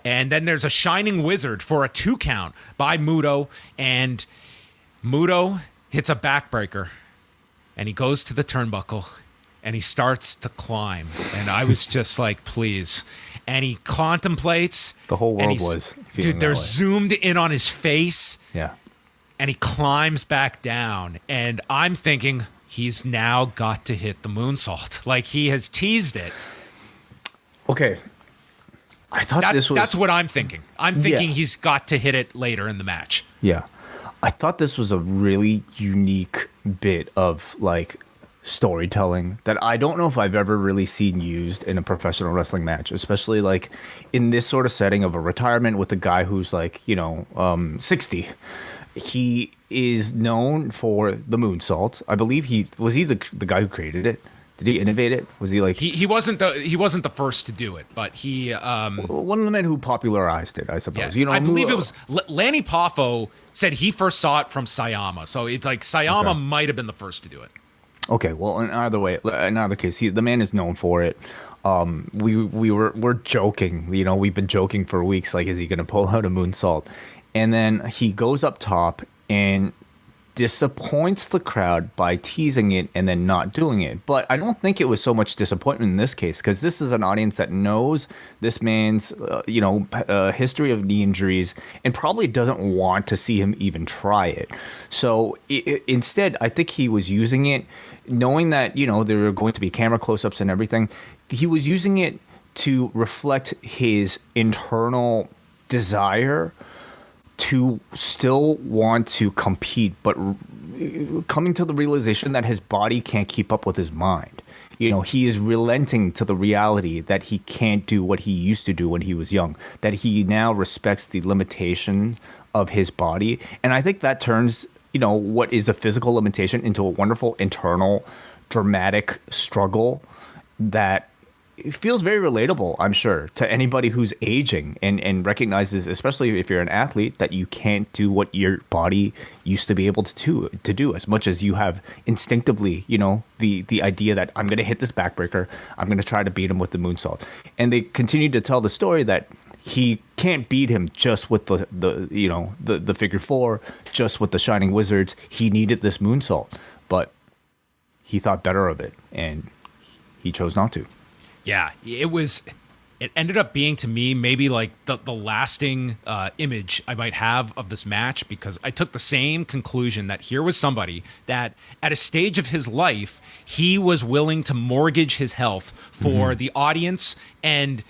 And then there's a Shining Wizard for a 2 count by Muto. And Muto hits a backbreaker. And he goes to the turnbuckle. And he starts to climb. And I was just like, please. And he contemplates. The whole world was feeling Dude, they're zoomed in on his face. Yeah. And he climbs back down. And I'm thinking, he's now got to hit the moonsault. Like, he has teased it. Okay. I thought that's what I'm thinking. I'm thinking he's got to hit it later in the match. Yeah. I thought this was a really unique bit of, like, storytelling that I don't know if I've ever really seen used in a professional wrestling match, especially like in this sort of setting of a retirement with a guy who's like, 60. He is known for the moonsault. I believe he the guy who created it. Did he innovate it? Was he like he wasn't the first to do it, but he one of the men who popularized it, I suppose. Yeah, I believe it was Lanny Poffo said he first saw it from Sayama, so it's like Sayama might have been the first to do it. Okay, well, in either case, the man is known for it. We're joking, we've been joking for weeks, like, is he going to pull out a moonsault? And then he goes up top and disappoints the crowd by teasing it and then not doing it. But I don't think it was so much disappointment in this case, because this is an audience that knows this man's, history of knee injuries and probably doesn't want to see him even try it. So instead, I think he was using it, knowing that, there were going to be camera close-ups and everything. He was using it to reflect his internal desire to still want to compete, but coming to the realization that his body can't keep up with his mind. He is relenting to the reality that he can't do what he used to do when he was young, that he now respects the limitation of his body. And I think that turns, what is a physical limitation into a wonderful internal dramatic struggle that it feels very relatable, I'm sure, to anybody who's aging and recognizes, especially if you're an athlete, that you can't do what your body used to be able to do as much as you have instinctively, the idea that I'm going to hit this backbreaker, I'm going to try to beat him with the moonsault. And they continue to tell the story that he can't beat him just with the figure four, just with the Shining Wizards. He needed this moonsault, but he thought better of it, and he chose not to. Yeah, it ended up being, to me, maybe like the lasting image I might have of this match, because I took the same conclusion that here was somebody that at a stage of his life, he was willing to mortgage his health for the audience. And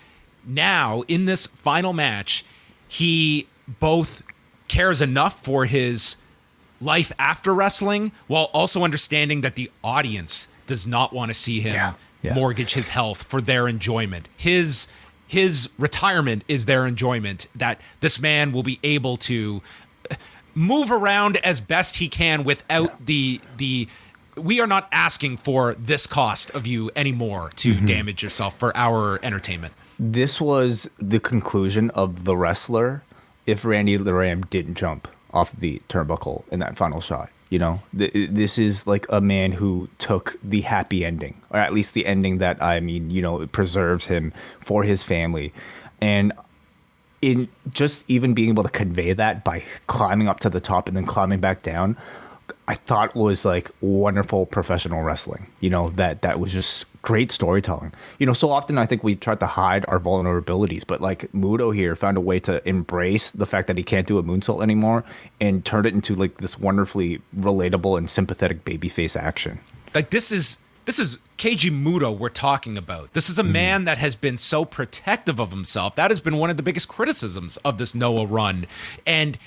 now in this final match, he both cares enough for his life after wrestling while also understanding that the audience does not want to see him mortgage his health for their enjoyment. His retirement is their enjoyment, that this man will be able to move around as best he can without the we are not asking for this cost of you anymore to damage yourself for our entertainment. This was the conclusion of The Wrestler if Randy the Ram didn't jump off the turnbuckle in that final shot. This is like a man who took the happy ending, or at least the ending that, it preserves him for his family. And in just even being able to convey that by climbing up to the top and then climbing back down, I thought was like wonderful professional wrestling. That was just great storytelling. So often I think we try to hide our vulnerabilities, but like Muto here found a way to embrace the fact that he can't do a moonsault anymore and turn it into like this wonderfully relatable and sympathetic babyface action. Like this is Keiji Muto we're talking about. This is a man that has been so protective of himself. That has been one of the biggest criticisms of this Noah run. And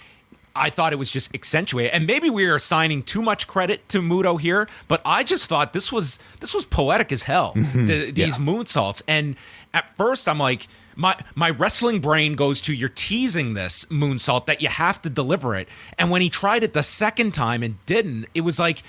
I thought it was just accentuated, and maybe we are assigning too much credit to Muto here, but I just thought this was poetic as hell. These moonsaults, and at first I'm like, my wrestling brain goes to, you're teasing this moonsault that you have to deliver it, and when he tried it the second time and didn't, it was like,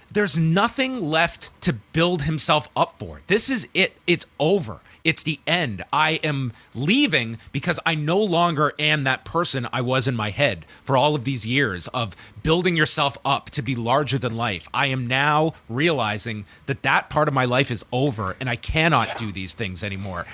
there's nothing left to build himself up for. This is it. It's over. It's the end. I am leaving because I no longer am that person I was in my head for all of these years of building yourself up to be larger than life. I am now realizing that part of my life is over and I cannot do these things anymore.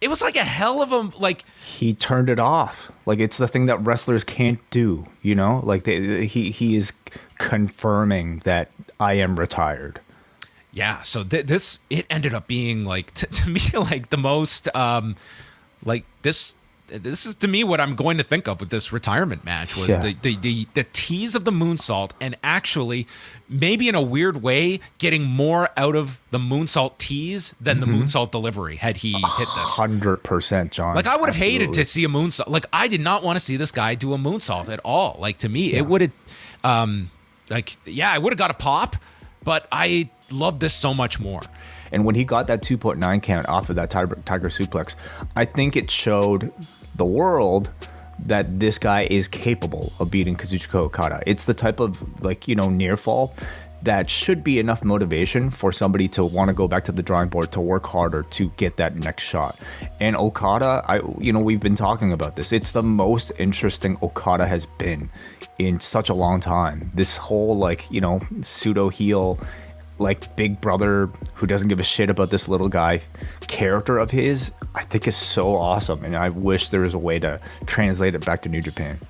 It was like a hell of a like. He turned it off. Like it's the thing that wrestlers can't do, you know? Like he is confirming that I am retired. Yeah, so this it ended up being like to me like the most like this is to me what I'm going to think of with this retirement match was the tease of the moonsault, and actually maybe in a weird way getting more out of the moonsault tease than the moonsault delivery had he hit this. 100%, John. Like I would have hated to see a moonsault. Like I did not want to see this guy do a moonsault at all. Like to me, it would have I would have got a pop, but I love this so much more. And when he got that 2.9 count off of that tiger suplex, I think it showed the world that this guy is capable of beating Kazuchika Okada. It's the type of near fall that should be enough motivation for somebody to want to go back to the drawing board, to work harder to get that next shot. And Okada, we've been talking about this. It's the most interesting Okada has been in such a long time. This whole pseudo heel, like big brother who doesn't give a shit about this little guy character of his, I think is so awesome. And I wish there was a way to translate it back to New Japan.